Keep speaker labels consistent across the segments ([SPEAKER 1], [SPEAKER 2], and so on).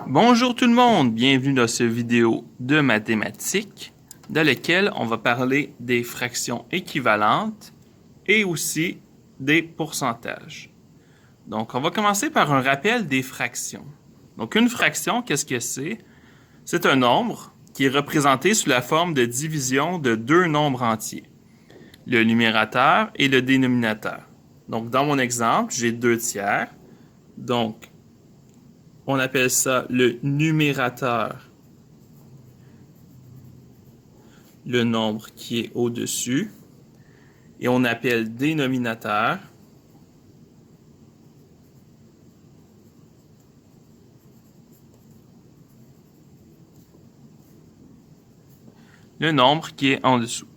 [SPEAKER 1] Bonjour tout le monde, bienvenue dans cette vidéo de mathématiques dans laquelle on va parler des fractions équivalentes et aussi des pourcentages. Donc on va commencer par un rappel des fractions. Donc une fraction, qu'est-ce que c'est? C'est un nombre qui est représenté sous la forme de division de deux nombres entiers, le numérateur et le dénominateur. Donc dans mon exemple, j'ai 2 tiers, donc on appelle ça le numérateur, le nombre qui est au-dessus, et on appelle dénominateur le nombre qui est en dessous.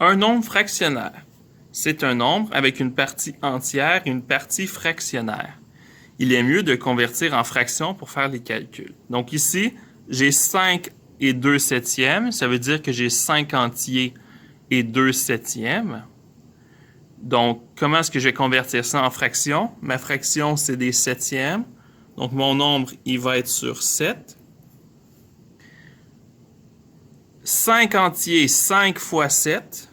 [SPEAKER 1] Un nombre fractionnaire, c'est un nombre avec une partie entière et une partie fractionnaire. Il est mieux de convertir en fractions pour faire les calculs. Donc ici, j'ai 5 et 2 septièmes. Ça veut dire que j'ai 5 entiers et 2 septièmes. Donc, comment est-ce que je vais convertir ça en fractions? Ma fraction, c'est des septièmes. Donc, mon nombre, il va être sur 7. 5 entiers, 5 fois 7.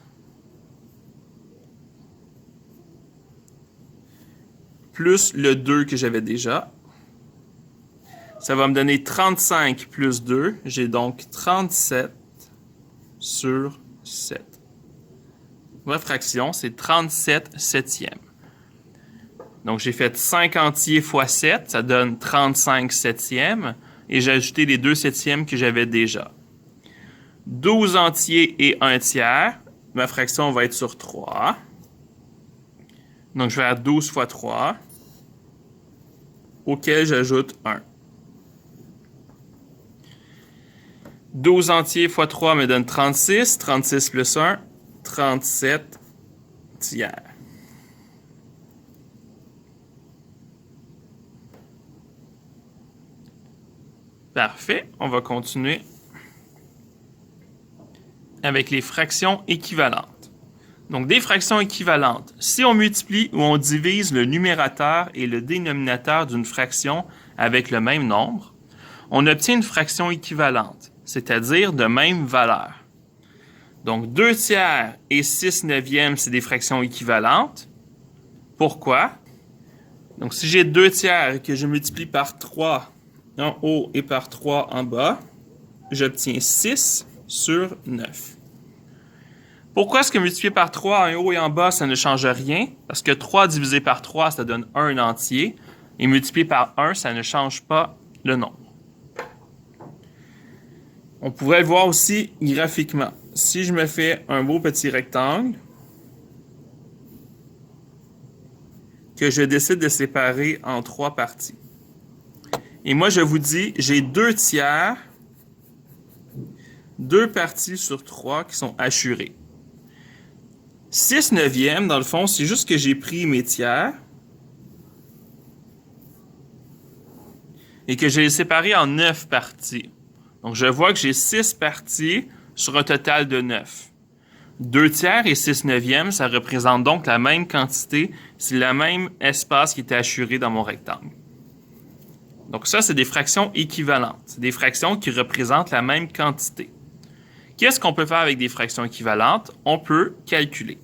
[SPEAKER 1] Plus le 2 que j'avais déjà. Ça va me donner 35 plus 2. J'ai donc 37 sur 7. Ma fraction, c'est 37 septièmes. Donc, j'ai fait 5 entiers fois 7, ça donne 35 septièmes. Et j'ai ajouté les 2 septièmes que j'avais déjà. 12 entiers et 1 tiers. Ma fraction va être sur 3. Donc, je vais à 12 fois 3, auquel j'ajoute 1. 12 entiers fois 3 me donne 36. 36 plus 1, 37 tiers. Parfait. On va continuer avec les fractions équivalentes. Donc, des fractions équivalentes. Si on multiplie ou on divise le numérateur et le dénominateur d'une fraction avec le même nombre, on obtient une fraction équivalente, c'est-à-dire de même valeur. Donc, 2 tiers et 6 neuvièmes, c'est des fractions équivalentes. Pourquoi? Donc, si j'ai 2 tiers et que je multiplie par 3 en haut et par 3 en bas, j'obtiens 6 sur 9. Pourquoi est-ce que multiplier par 3 en haut et en bas, ça ne change rien? Parce que 3 divisé par 3, ça donne 1 entier. Et multiplier par 1, ça ne change pas le nombre. On pourrait le voir aussi graphiquement. Si je me fais un beau petit rectangle, que je décide de séparer en 3 parties. Et moi, je vous dis, j'ai 2 tiers, 2 parties sur 3 qui sont hachurées. 6 neuvièmes, dans le fond, c'est juste que j'ai pris mes tiers et que je les ai séparés en 9 parties. Donc, je vois que j'ai 6 parties sur un total de 9. 2 tiers et 6 neuvièmes, ça représente donc la même quantité, c'est le même espace qui était hachuré dans mon rectangle. Donc ça, c'est des fractions équivalentes. C'est des fractions qui représentent la même quantité. Qu'est-ce qu'on peut faire avec des fractions équivalentes? On peut calculer.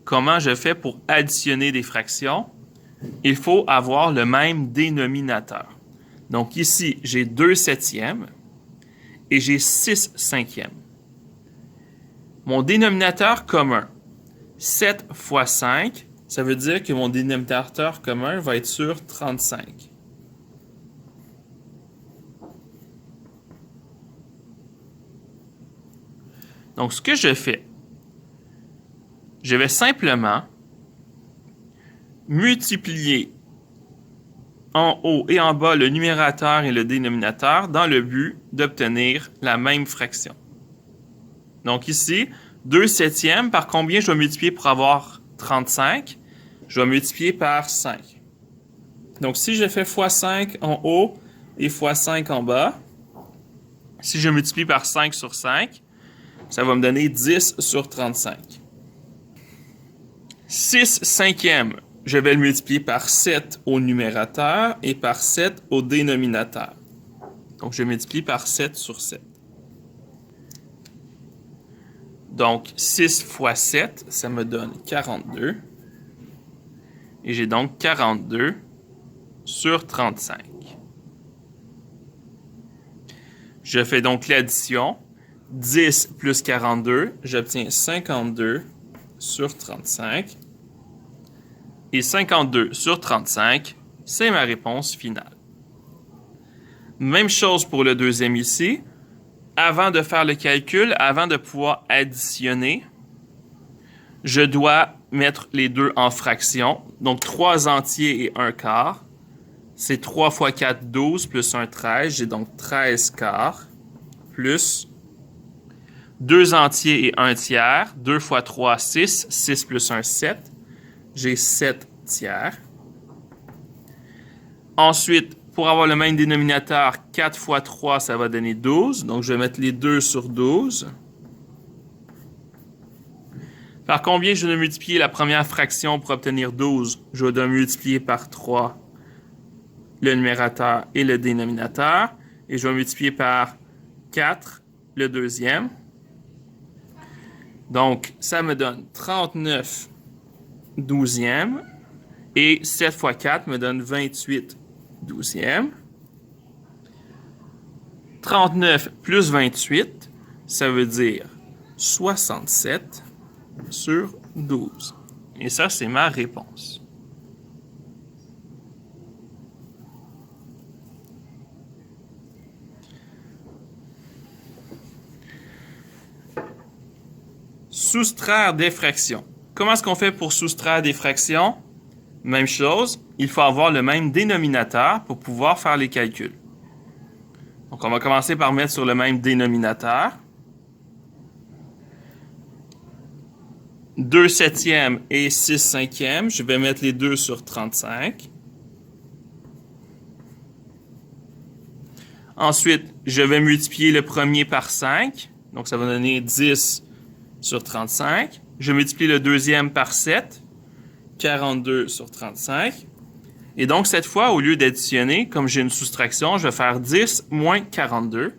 [SPEAKER 1] Comment je fais pour additionner des fractions? Il faut avoir le même dénominateur. Donc ici, j'ai 2 septièmes et j'ai 6 cinquièmes. Mon dénominateur commun, 7 fois 5, ça veut dire que mon dénominateur commun va être sur 35. Donc, ce que je fais, je vais simplement multiplier en haut et en bas le numérateur et le dénominateur dans le but d'obtenir la même fraction. Donc ici, 2 septièmes, par combien je dois multiplier pour avoir 35? Je dois multiplier par 5. Donc si je fais fois 5 en haut et fois 5 en bas, si je multiplie par 5 sur 5, ça va me donner 10 sur 35. 6 cinquièmes, je vais le multiplier par 7 au numérateur et par 7 au dénominateur. Donc, je multiplie par 7 sur 7. Donc, 6 fois 7, ça me donne 42. Et j'ai donc 42 sur 35. Je fais donc l'addition. 10 plus 42, j'obtiens 52 sur 35. Et 52 sur 35, c'est ma réponse finale. Même chose pour le deuxième ici. Avant de faire le calcul, avant de pouvoir additionner, je dois mettre les deux en fraction. Donc, 3 entiers et 1 quart. C'est 3 fois 4, 12, plus 1, 13. J'ai donc 13 quarts, plus 2 entiers et 1 tiers. 2 fois 3, 6. 6 plus 1, 7. J'ai 7 tiers. Ensuite, pour avoir le même dénominateur, 4 fois 3, ça va donner 12. Donc, je vais mettre les 2 sur 12. Par combien je dois multiplier la première fraction pour obtenir 12? Je dois multiplier par 3 le numérateur et le dénominateur. Et je vais multiplier par 4 le deuxième. Donc, ça me donne 39 douzièmes. Et 7 fois 4 me donne 28 douzièmes. 39 plus 28, ça veut dire 67 sur 12. Et ça, c'est ma réponse. Soustraire des fractions. Comment est-ce qu'on fait pour soustraire des fractions? Même chose, il faut avoir le même dénominateur pour pouvoir faire les calculs. Donc, on va commencer par mettre sur le même dénominateur. 2 septièmes et 6 cinquièmes. Je vais mettre les deux sur 35. Ensuite, je vais multiplier le premier par 5. Donc, ça va donner 10 sur 35. Je multiplie le deuxième par 7. 42 sur 35. Et donc, cette fois, au lieu d'additionner, comme j'ai une soustraction, je vais faire 10 moins 42.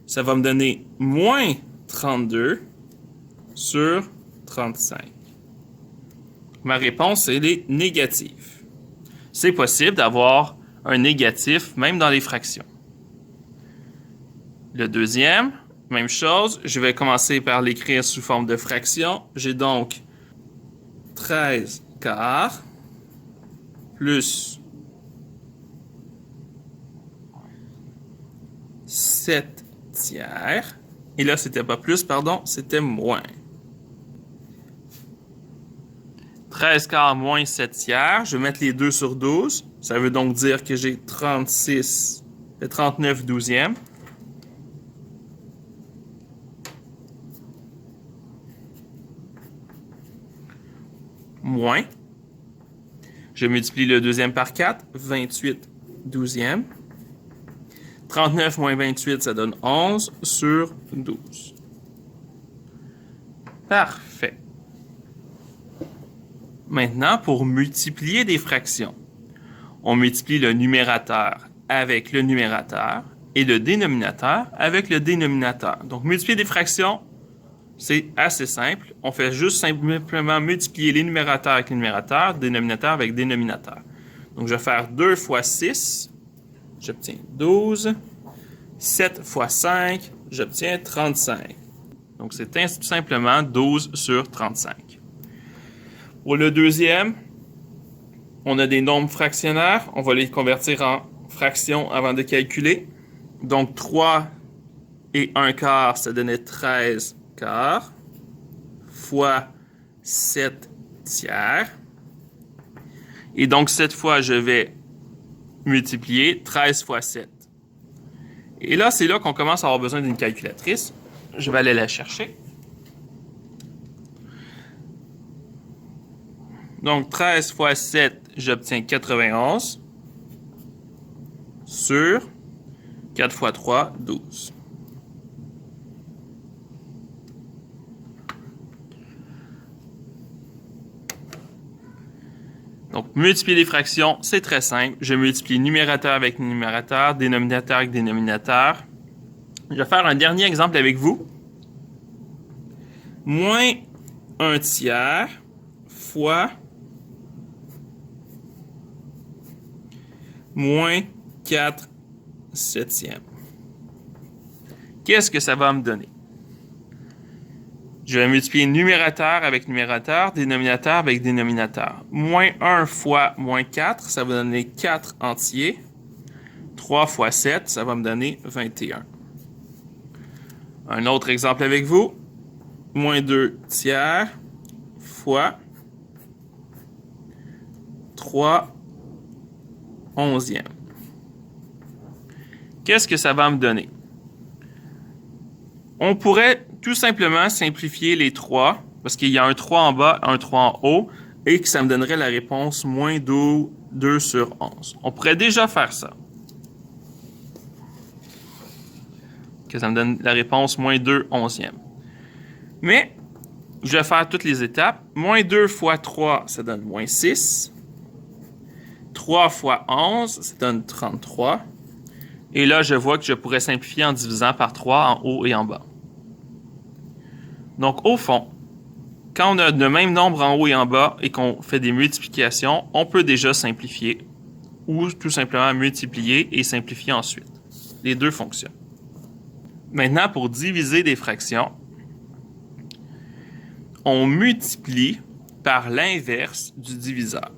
[SPEAKER 1] Ça va me donner moins 32 sur 35. Ma réponse, elle est négative. C'est possible d'avoir un négatif même dans les fractions. Le deuxième, même chose. Je vais commencer par l'écrire sous forme de fraction. J'ai donc 13 quarts plus 7 tiers. Et là, c'était pas plus, pardon, c'était moins. 13 quarts moins 7 tiers. Je vais mettre les deux sur 12. Ça veut donc dire que j'ai 39 douzièmes. Moins. Je multiplie le deuxième par 4. 28 douzièmes. 39 moins 28, ça donne 11 sur 12. Parfait. Maintenant, pour multiplier des fractions, on multiplie le numérateur avec le numérateur et le dénominateur avec le dénominateur. Donc, multiplier des fractions, c'est assez simple. On fait juste simplement multiplier les numérateurs avec les numérateurs, dénominateur avec dénominateur. Donc, je vais faire 2 fois 6. J'obtiens 12. 7 fois 5, j'obtiens 35. Donc, c'est tout simplement 12 sur 35. Pour le deuxième, on a des nombres fractionnaires. On va les convertir en fractions avant de calculer. Donc, 3 et 1 quart, ça donnait 13 quarts, fois 7 tiers. Et donc, cette fois, je vais multiplier 13 fois 7. Et là, c'est là qu'on commence à avoir besoin d'une calculatrice. Je vais aller la chercher. Donc, 13 fois 7, j'obtiens 91 sur 4 fois 3, 12. Donc, multiplier des fractions, c'est très simple. Je multiplie numérateur avec numérateur, dénominateur avec dénominateur. Je vais faire un dernier exemple avec vous. Moins 1 tiers fois moins 4 septièmes. Qu'est-ce que ça va me donner? Je vais multiplier numérateur avec numérateur, dénominateur avec dénominateur. Moins 1 fois moins 4, ça va donner 4 entiers. 3 fois 7, ça va me donner 21. Un autre exemple avec vous. Moins 2 tiers fois 3 onzièmes. Qu'est-ce que ça va me donner? On pourrait tout simplement simplifier les 3, parce qu'il y a un 3 en bas, un 3 en haut, et que ça me donnerait la réponse moins 2 sur 11. On pourrait déjà faire ça. Que ça me donne la réponse moins 2 onzièmes. Mais, je vais faire toutes les étapes. Moins 2 fois 3, ça donne moins 6. 3 fois 11, ça donne 33. Et là, je vois que je pourrais simplifier en divisant par 3 en haut et en bas. Donc, au fond, quand on a le même nombre en haut et en bas et qu'on fait des multiplications, on peut déjà simplifier ou tout simplement multiplier et simplifier ensuite. Les deux fonctionnent. Maintenant, pour diviser des fractions, on multiplie par l'inverse du diviseur.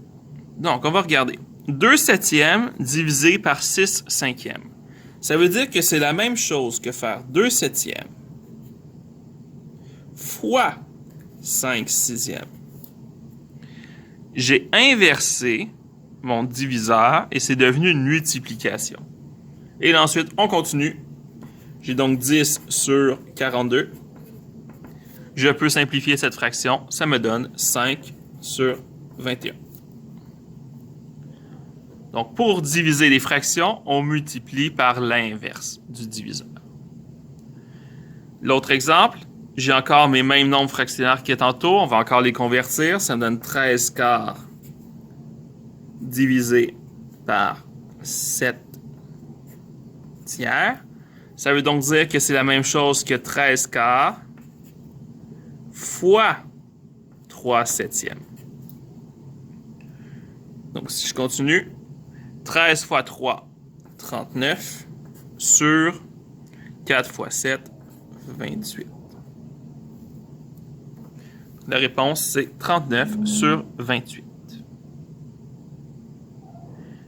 [SPEAKER 1] Donc, on va regarder. 2 septièmes divisé par 6 cinquièmes. Ça veut dire que c'est la même chose que faire 2 septièmes fois 5 sixièmes. J'ai inversé mon diviseur et c'est devenu une multiplication. Et là, ensuite, on continue. J'ai donc 10 sur 42. Je peux simplifier cette fraction. Ça me donne 5 sur 21. Donc, pour diviser les fractions, on multiplie par l'inverse du diviseur. L'autre exemple, j'ai encore mes mêmes nombres fractionnaires qu'il y a tantôt. On va encore les convertir. Ça me donne 13 quarts divisé par 7 tiers. Ça veut donc dire que c'est la même chose que 13 quarts fois 3 septièmes. Donc, si je continue, 13 fois 3, 39, sur 4 fois 7, 28. La réponse, c'est 39 sur 28.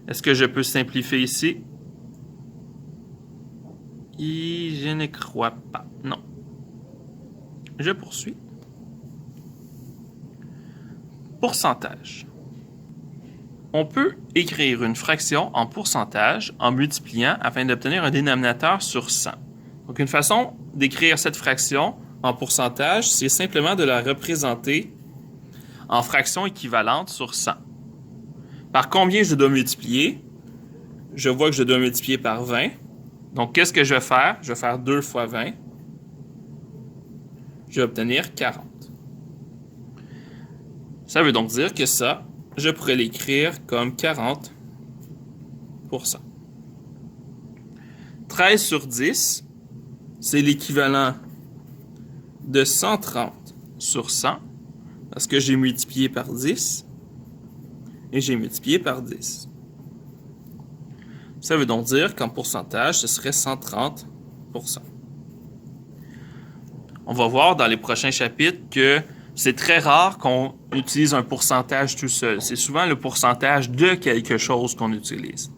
[SPEAKER 1] Est-ce que je peux simplifier ici? Et je ne crois pas. Non. Je poursuis. Pourcentage. On peut écrire une fraction en pourcentage en multipliant afin d'obtenir un dénominateur sur 100. Donc, une façon d'écrire cette fraction en pourcentage, c'est simplement de la représenter en fraction équivalente sur 100. Par combien je dois multiplier? Je vois que je dois multiplier par 20. Donc, qu'est-ce que je vais faire? Je vais faire 2 fois 20. Je vais obtenir 40. Ça veut donc dire que ça, je pourrais l'écrire comme 40%. 13 sur 10, c'est l'équivalent de 130 sur 100, parce que j'ai multiplié par 10 et j'ai multiplié par 10. Ça veut donc dire qu'en pourcentage, ce serait 130%. On va voir dans les prochains chapitres que c'est très rare qu'on utilise un pourcentage tout seul. C'est souvent le pourcentage de quelque chose qu'on utilise.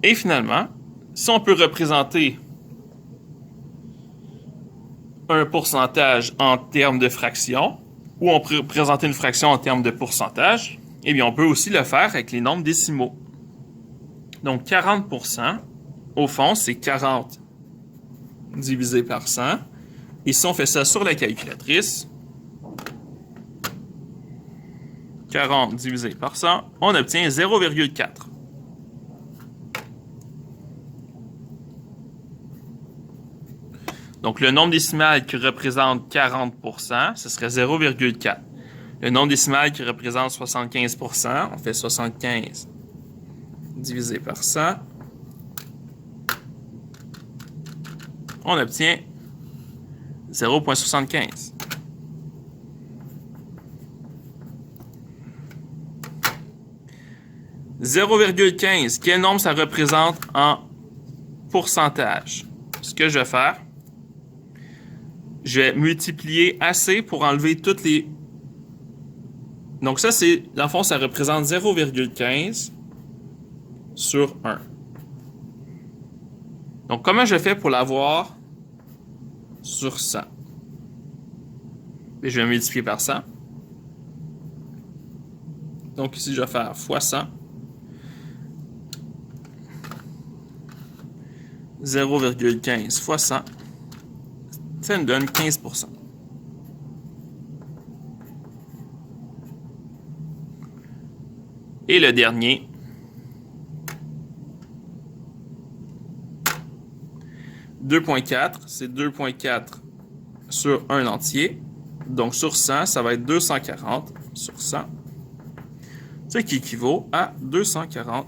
[SPEAKER 1] Et finalement, si on peut représenter un pourcentage en termes de fraction, ou on peut représenter une fraction en termes de pourcentage, eh bien, on peut aussi le faire avec les nombres décimaux. Donc, 40%, au fond, c'est 40 divisé par 100. Et si on fait ça sur la calculatrice, 40 divisé par 100, on obtient 0,4. Donc, le nombre décimal qui représente 40%, ce serait 0,4. le nombre décimal qui représente 75%, on fait 75 divisé par 100. On obtient 0,75. « 0,15, quel nombre ça représente en pourcentage? » Ce que je vais faire, je vais multiplier assez pour enlever toutes les... Donc ça, c'est, dans le fond, ça représente 0,15 sur 1. Donc, comment je fais pour l'avoir sur 100? Et je vais multiplier par 100. Donc ici, je vais faire fois 100. 0,15 fois 100. Ça me donne 15%. Et le dernier, « 2,4 », c'est 2,4 sur 1 entier. Donc, sur 100, ça va être 240 sur 100. Ce qui équivaut à 240%.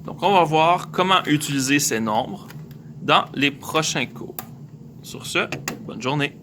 [SPEAKER 1] Donc, on va voir comment utiliser ces nombres dans les prochains cours. Sur ce, bonne journée.